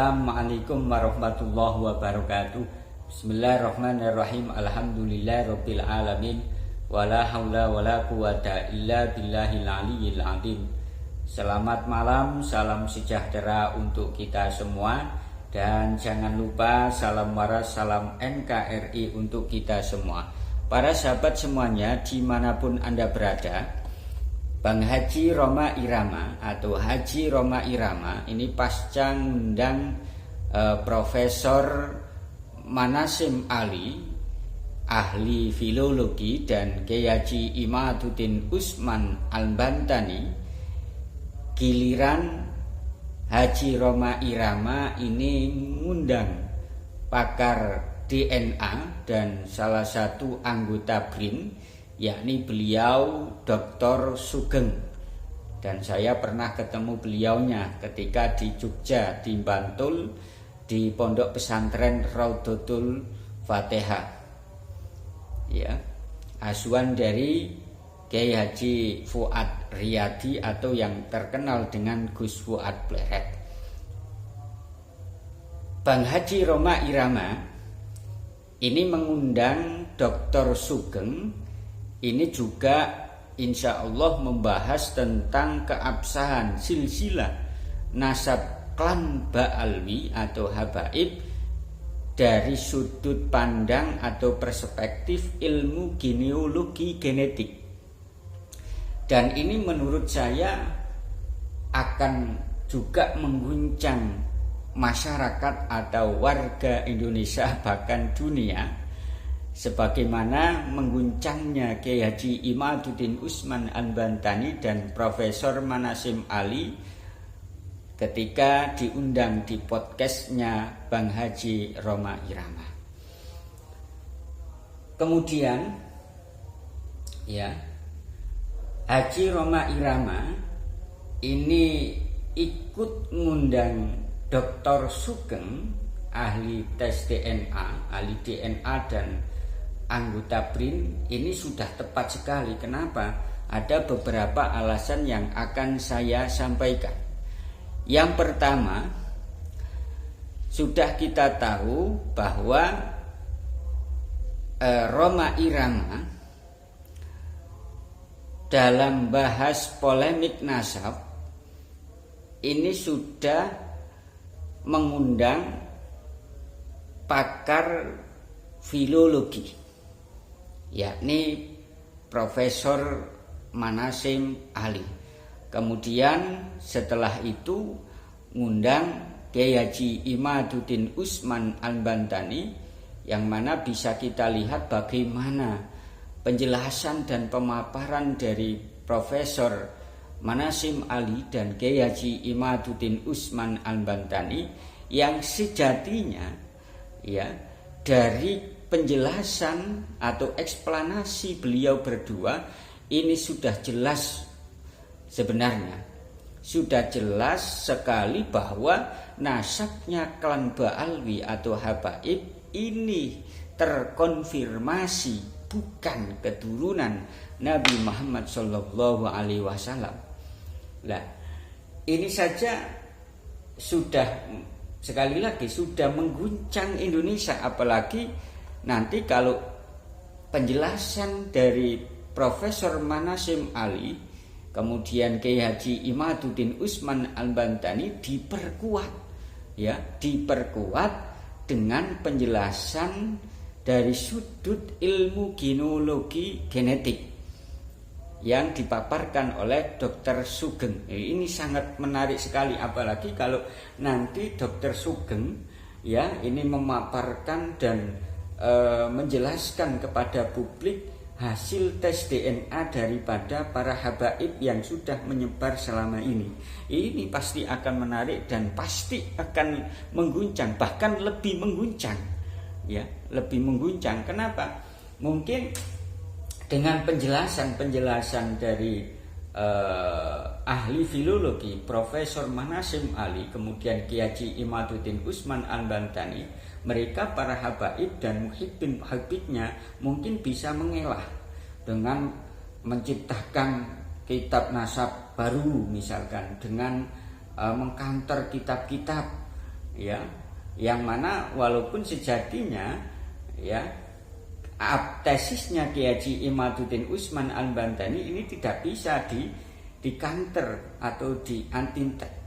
Assalamualaikum warahmatullahi wabarakatuh. Bismillahirrahmanirrahim. Alhamdulillahirabbil alamin. Wala haula wala quwata illa billahil aliyyil azim. Selamat malam, salam sejahtera untuk kita semua. Dan jangan lupa salam waras, salam NKRI untuk kita semua. Para sahabat semuanya dimanapun Anda berada, Bang Haji Rhoma Irama atau Haji Rhoma Irama ini pasca ngundang Profesor Manasim Ali, ahli filologi, dan Kiai Haji Imaduddin Usman Al-Bantani. Giliran Haji Rhoma Irama ini ngundang pakar DNA dan salah satu anggota BRIN, yakni beliau Dr. Sugeng. Dan saya pernah ketemu beliaunya ketika di Jogja, di Bantul, di Pondok Pesantren Raudhatul Fatihah, ya, asuhan dari Kiai Haji Fuad Riyadi atau yang terkenal dengan Gus Fuad Pleret. Bang Haji Rhoma Irama ini mengundang Dr. Sugeng. Ini juga insya Allah membahas tentang keabsahan silsilah nasab klan Ba'alwi atau Habaib dari sudut pandang atau perspektif ilmu genealogi genetik. Dan ini menurut saya akan juga mengguncang masyarakat atau warga Indonesia bahkan dunia, sebagaimana mengguncangnya Kiai Haji Imaduddin Usman Al-Bantani dan Profesor Manasim Ali ketika diundang di podcastnya Bang Haji Rhoma Irama. Kemudian ya, Haji Rhoma Irama ini ikut ngundang Dr. Sugeng, ahli tes DNA, ahli DNA dan anggota BRIN. Ini sudah tepat sekali. Kenapa? Ada beberapa alasan yang akan saya sampaikan. Yang pertama, sudah kita tahu bahwa Rhoma Irama dalam bahas polemik nasab ini sudah mengundang pakar filologi, yakni Profesor Manasim Ali. Kemudian setelah itu ngundang Kiai Haji Imaduddin Usman Al-Bantani, yang mana bisa kita lihat bagaimana penjelasan dan pemaparan dari Profesor Manasim Ali dan Kiai Haji Imaduddin Usman Al-Bantani yang sejatinya ya, dari penjelasan atau eksplanasi beliau berdua ini sudah jelas, sebenarnya sudah jelas sekali bahwa nasabnya klan Ba'alwi atau Habaib ini terkonfirmasi bukan keturunan Nabi Muhammad SAW. Nah, ini saja sudah, sekali lagi, sudah mengguncang Indonesia. Apalagi nanti kalau penjelasan dari Profesor Manasim Ali kemudian Kiai Haji Imaduddin Usman Al-Bantani diperkuat, ya, diperkuat dengan penjelasan dari sudut ilmu genealogi genetik yang dipaparkan oleh Dr. Sugeng. Ini sangat menarik sekali, apalagi kalau nanti Dr. Sugeng ya ini memaparkan dan menjelaskan kepada publik hasil tes DNA daripada para habaib yang sudah menyebar selama ini. Ini pasti akan menarik dan pasti akan mengguncang, bahkan lebih mengguncang, ya, lebih mengguncang. Kenapa? Mungkin dengan penjelasan dari ahli filologi Profesor Manasim Ali, kemudian Kiai Haji Imaduddin Usman Al-Bantani, mereka para habaib dan muhibbin-muhibbitnya mungkin bisa mengelah dengan menciptakan kitab nasab baru, misalkan dengan mengkanter kitab-kitab ya, yang mana walaupun sejatinya ya tesisnya Kiai Haji Imaduddin Usman Al-Bantani ini tidak bisa di counter atau di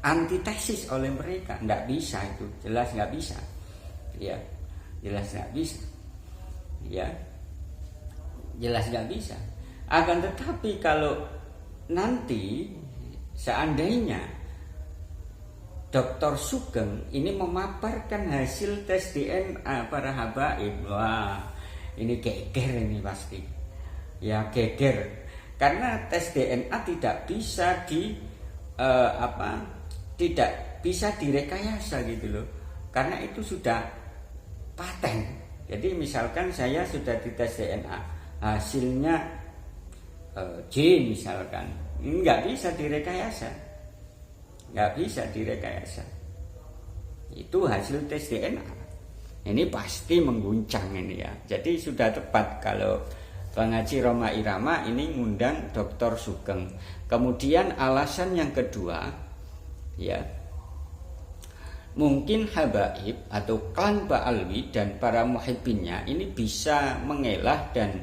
antitesis oleh mereka, nggak bisa, itu jelas nggak bisa, ya, jelas nggak bisa, ya, jelas nggak bisa. Akan tetapi kalau nanti seandainya Dr. Sugeng ini memaparkan hasil tes DNA para habaib, wah ini geger ini pasti, ya geger, karena tes DNA tidak bisa tidak bisa direkayasa gitu loh, karena itu sudah paten. Jadi misalkan saya sudah dites DNA, hasilnya J misalkan, nggak bisa direkayasa, nggak bisa direkayasa. Itu hasil tes DNA. Ini pasti mengguncang ini ya. Jadi sudah tepat kalau Bang Haji Roma Irama ini ngundang Dr. Sugeng. Kemudian alasan yang kedua, ya, mungkin habaib atau klan Ba'alwi dan para muhibbinnya ini bisa mengelah dan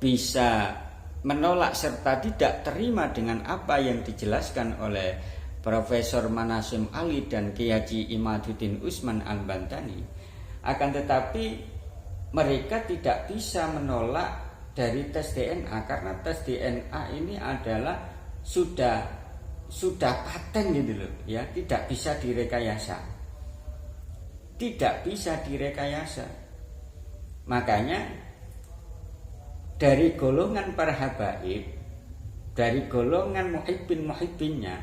bisa menolak serta tidak terima dengan apa yang dijelaskan oleh Profesor Manasim Ali dan Kiai Haji Imaduddin Usman Al-Bantani. Akan tetapi mereka tidak bisa menolak dari tes DNA, karena tes DNA ini adalah sudah paten gitu loh, ya, tidak bisa direkayasa. Tidak bisa direkayasa. Makanya dari golongan para habaib, dari golongan muhibbinnya,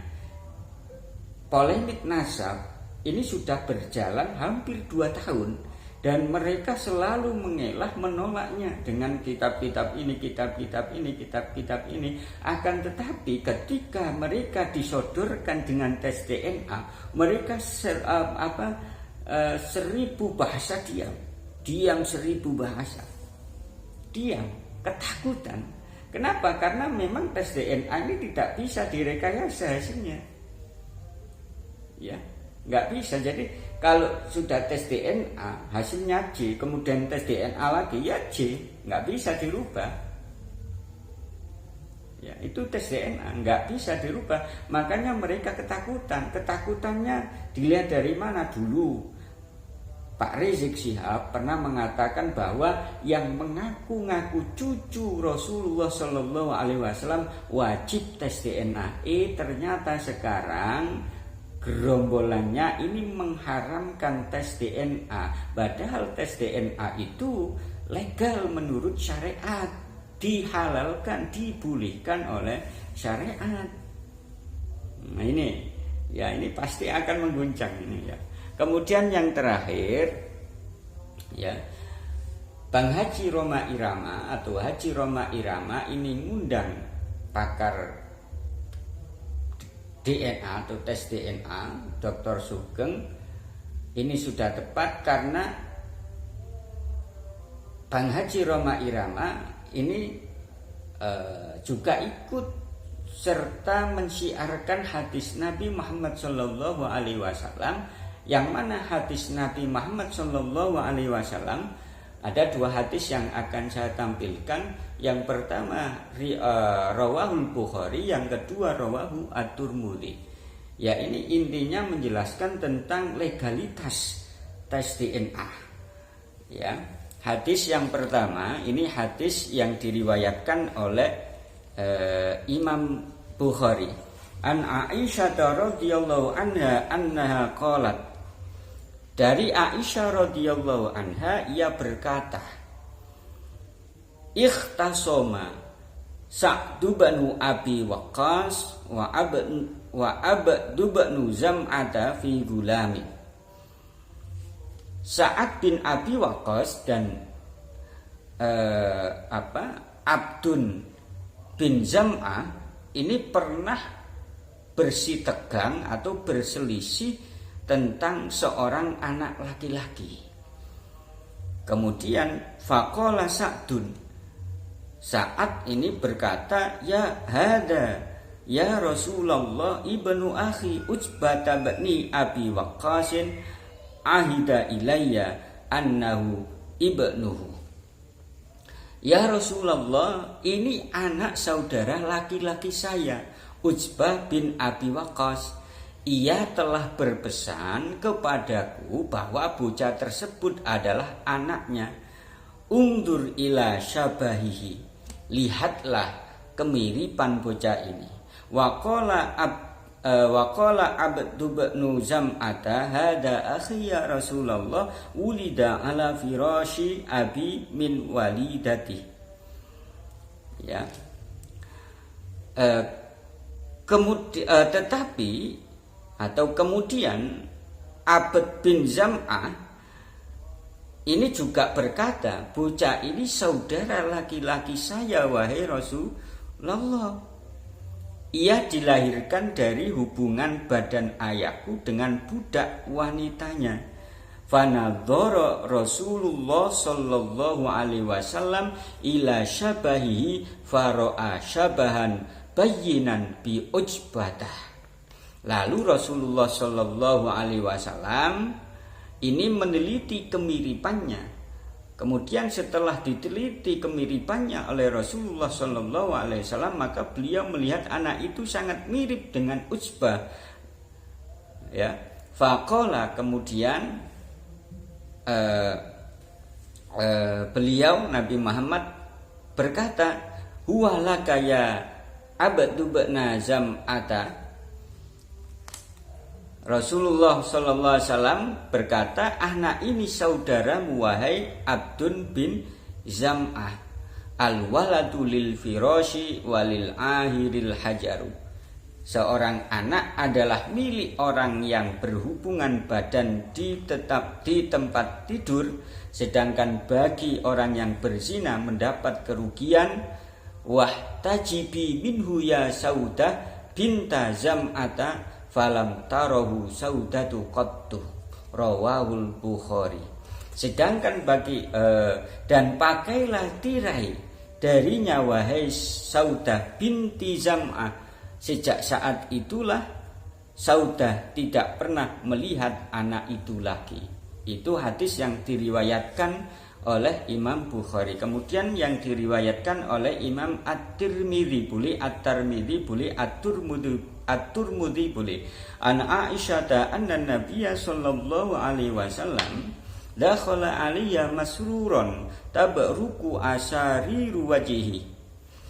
polemik nasab ini sudah berjalan hampir 2 tahun, dan mereka selalu mengelak menolaknya dengan kitab-kitab ini. Akan tetapi ketika mereka disodorkan dengan tes DNA, mereka 1000 bahasa diam 1000 bahasa, diam, ketakutan. Kenapa? Karena memang tes DNA ini tidak bisa direkayasa hasilnya, ya, nggak bisa. Jadi kalau sudah tes DNA hasilnya J, kemudian tes DNA lagi ya J, nggak bisa dirubah. Ya, itu tes DNA nggak bisa dirubah. Makanya mereka ketakutan. Ketakutannya dilihat dari mana dulu? Pak Rizik Syihab pernah mengatakan bahwa yang mengaku-ngaku cucu Rasulullah Shallallahu Alaihi Wasallam wajib tes DNA. Ternyata sekarang gerombolannya ini mengharamkan tes DNA. Padahal tes DNA itu legal menurut syariat, dihalalkan, dibolehkan oleh syariat. Nah ini, ya ini pasti akan mengguncang ini ya. Kemudian yang terakhir, ya, Bang Haji Roma Irama atau Haji Roma Irama ini ngundang pakar DNA atau tes DNA Dr. Sugeng. Ini sudah tepat karena Bang Haji Roma Irama ini juga ikut serta mensiarkan hadis Nabi Muhammad Shallallahu Alaihi Wasallam, yang mana hadis Nabi Muhammad Shallallahu Alaihi Wasallam ada 2 hadis yang akan saya tampilkan. Yang pertama rawahul Bukhari, yang kedua rawahu At-Tirmidzi. Ya, ini intinya menjelaskan tentang legalitas tes DNA. Ya, hadis yang pertama ini hadis yang diriwayatkan oleh Imam Bukhari. An Aisyah radhiyallahu anha qalat. Dari Aisyah radhiyallahu anha ia berkata, ikhtasoma Sa'du banu Abi Waqqas wa Abdu banu Zam'ata fi gulami. Sa'ad bin Abi Waqqas dan Abdun bin Zam'ah ini pernah bersitegang atau berselisih tentang seorang anak laki-laki. Kemudian faqala Sa'dun, Sa'ad ini berkata, ya hada Rasulullah ibnu akhi Utsbah bin Abi Waqqasin ahida ilayya annahu ibnuhu. Ya Rasulullah, ini anak saudara laki-laki saya, Utsbah bin Abi Waqqas. Ia telah berpesan kepadaku bahwa bocah tersebut adalah anaknya. Undur ila syabahihi, lihatlah kemiripan bocah ini. Waqala Abdu bin Zam'ata hada akhi ya Rasulullah wulida ala firashi abi min walidati. Ya. Kemudian Abd bin Zam'ah ini juga berkata, bocah ini saudara laki-laki saya wahai Rasulullah. Ia dilahirkan dari hubungan badan ayahku dengan budak wanitanya. Fanadhara Rasulullah sallallahu alaihi wasallam ila syabahihi fara'a syabahan bayyinan bi ujbatah. Lalu Rasulullah sallallahu alaihi wasallam ini meneliti kemiripannya. Kemudian setelah diteliti kemiripannya oleh Rasulullah sallallahu alaihi wasallam, maka beliau melihat anak itu sangat mirip dengan Utsbah. Ya, faqala, kemudian beliau Nabi Muhammad berkata, huwa laka ya Abdu bin Zam'ata. Rasulullah sallallahu alaihi wasallam berkata, anak ini saudaramu wahai Abdun bin Zam'ah. Al-waladu lil firashi walil ahiril hajaru. Seorang anak adalah milik orang yang berhubungan badan di tempat tidur, sedangkan bagi orang yang berzina mendapat kerugian. Wahtajibi minhu ya Saudah binta Zam'ata falam tarahu saudatu qattu, rawahul Bukhari. Sedangkan bagi dan pakailah tirai darinya wahai Saudah binti Zam'ah. Sejak saat itulah Saudah tidak pernah melihat anak itu lagi. Itu hadis yang diriwayatkan oleh Imam Bukhari. Kemudian yang diriwayatkan oleh Imam At-Tirmidzi, boleh At-Tirmidzi, boleh At-Tirmidzi, boleh an Aisyah anna Nabiyya sallallahu alaihi wasallam dakhala aliyya masruron tabruku asariru wajhihi.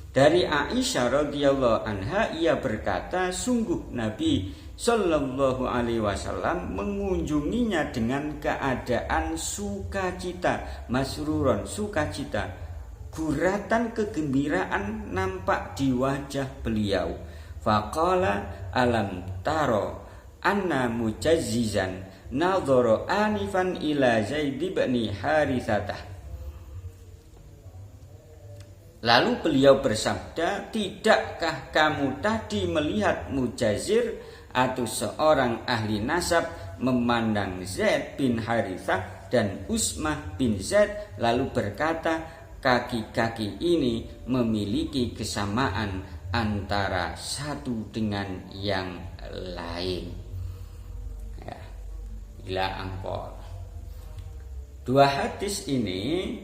Dari Aisyah radhiyallahu anha, ia berkata, sungguh Nabi sallallahu alaihi wasallam mengunjunginya dengan keadaan sukacita, masruron, sukacita, guratan kegembiraan nampak di wajah beliau. Faqala alam taro anna mujazzizan nadhara anifan ila Zaid bin Haritsah. Lalu beliau bersabda, tidakkah kamu tadi melihat Mujazir atau seorang ahli nasab memandang Zaid bin Haritsah dan Usmah bin Zaid, lalu berkata, kaki-kaki ini memiliki kesamaan antara satu dengan yang lain. Ya, ila angkor. Dua hadis ini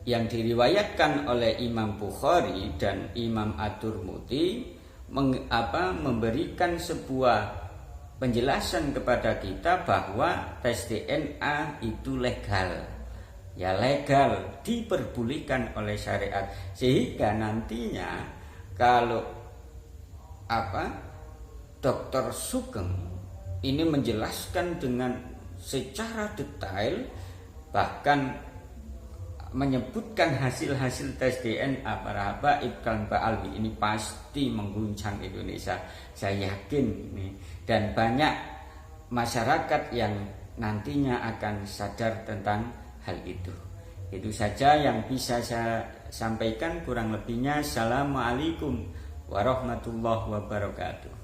yang diriwayatkan oleh Imam Bukhari dan Imam At-Tirmidzi memberikan sebuah penjelasan kepada kita bahwa tes DNA itu legal. Ya, legal, diperbolehkan oleh syariat. Sehingga nantinya kalau Dr. Sugeng ini menjelaskan dengan secara detail, bahkan menyebutkan hasil-hasil tes DNA para habaib kalangan Ba'alwi, ini pasti mengguncang Indonesia, saya yakin ini. Dan banyak masyarakat yang nantinya akan sadar tentang hal itu. Itu saja yang bisa saya sampaikan, kurang lebihnya assalamualaikum warahmatullahi wabarakatuh.